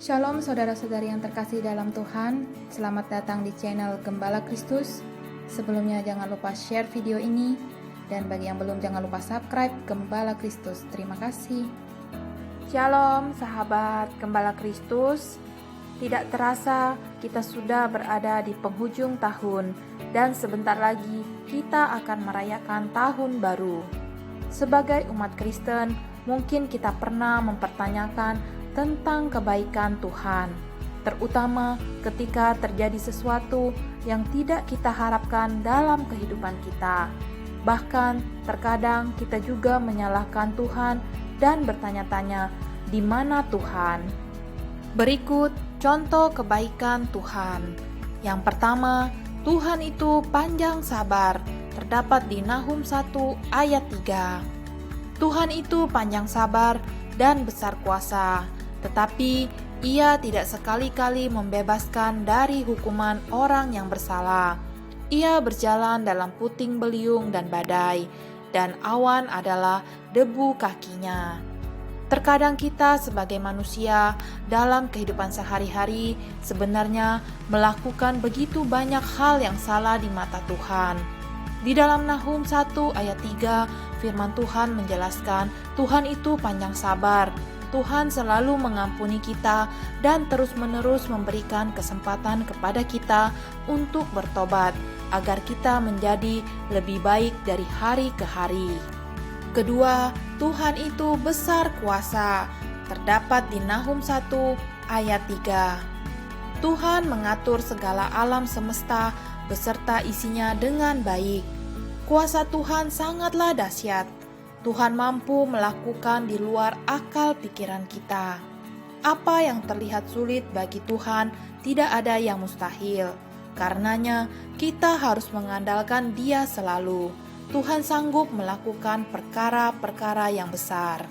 Shalom saudara-saudari yang terkasih dalam Tuhan, selamat datang di channel Gembala Kristus. Sebelumnya jangan lupa share video ini, dan bagi yang belum jangan lupa subscribe Gembala Kristus. Terima kasih. Shalom sahabat Gembala Kristus. Tidak terasa kita sudah berada di penghujung tahun, dan sebentar lagi kita akan merayakan tahun baru. Sebagai umat Kristen, mungkin kita pernah mempertanyakan tentang kebaikan Tuhan, terutama ketika terjadi sesuatu yang tidak kita harapkan dalam kehidupan kita. Bahkan terkadang kita juga menyalahkan Tuhan dan bertanya-tanya, di mana Tuhan? Berikut contoh kebaikan Tuhan. Yang pertama, Tuhan itu panjang sabar, terdapat di Nahum 1 ayat 3. Tuhan itu panjang sabar dan besar kuasa, tetapi Ia tidak sekali-kali membebaskan dari hukuman orang yang bersalah. Ia berjalan dalam puting beliung dan badai, dan awan adalah debu kakinya. Terkadang kita sebagai manusia dalam kehidupan sehari-hari sebenarnya melakukan begitu banyak hal yang salah di mata Tuhan. Di dalam Nahum 1 ayat 3, firman Tuhan menjelaskan Tuhan itu panjang sabar. Tuhan selalu mengampuni kita dan terus-menerus memberikan kesempatan kepada kita untuk bertobat, agar kita menjadi lebih baik dari hari ke hari. Kedua, Tuhan itu besar kuasa, terdapat di Nahum 1 ayat 3. Tuhan mengatur segala alam semesta beserta isinya dengan baik. Kuasa Tuhan sangatlah dahsyat. Tuhan mampu melakukan di luar akal pikiran kita. Apa yang terlihat sulit bagi Tuhan tidak ada yang mustahil. Karenanya kita harus mengandalkan Dia selalu. Tuhan sanggup melakukan perkara-perkara yang besar.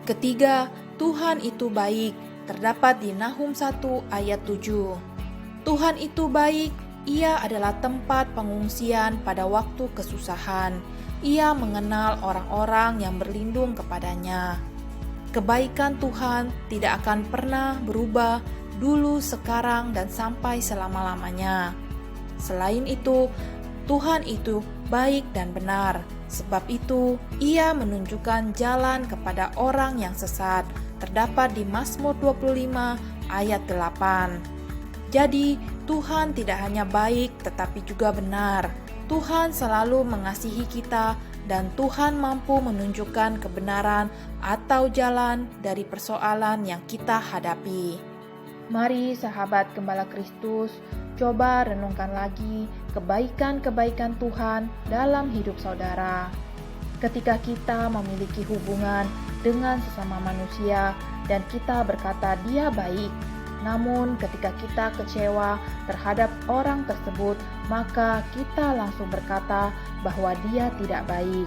Ketiga, Tuhan itu baik, terdapat di Nahum 1 ayat 7. Tuhan itu baik. Ia adalah tempat pengungsian pada waktu kesusahan. Ia mengenal orang-orang yang berlindung kepadanya. Kebaikan Tuhan tidak akan pernah berubah dulu, sekarang, dan sampai selama-lamanya. Selain itu, Tuhan itu baik dan benar. Sebab itu, Ia menunjukkan jalan kepada orang yang sesat. Terdapat di Mazmur 25 ayat 8. Jadi, Tuhan tidak hanya baik tetapi juga benar. Tuhan selalu mengasihi kita dan Tuhan mampu menunjukkan kebenaran atau jalan dari persoalan yang kita hadapi. Mari sahabat Gembala Kristus, coba renungkan lagi kebaikan-kebaikan Tuhan dalam hidup saudara. Ketika kita memiliki hubungan dengan sesama manusia dan kita berkata dia baik, namun ketika kita kecewa terhadap orang tersebut, maka kita langsung berkata bahwa dia tidak baik.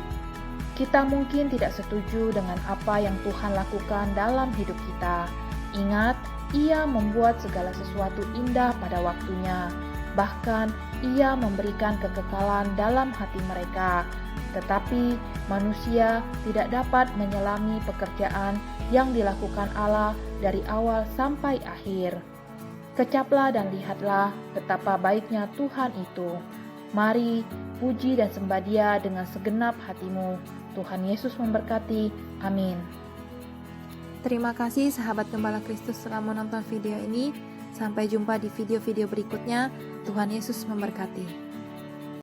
Kita mungkin tidak setuju dengan apa yang Tuhan lakukan dalam hidup kita. Ingat, Ia membuat segala sesuatu indah pada waktunya. Bahkan Ia memberikan kekekalan dalam hati mereka. Tetapi manusia tidak dapat menyelami pekerjaan yang dilakukan Allah dari awal sampai akhir. Kecaplah dan lihatlah betapa baiknya Tuhan itu. Mari puji dan sembah Dia dengan segenap hatimu. Tuhan Yesus memberkati. Amin. Terima kasih sahabat Gembala Kristus telah menonton video ini. Sampai jumpa di video-video berikutnya. Tuhan Yesus memberkati.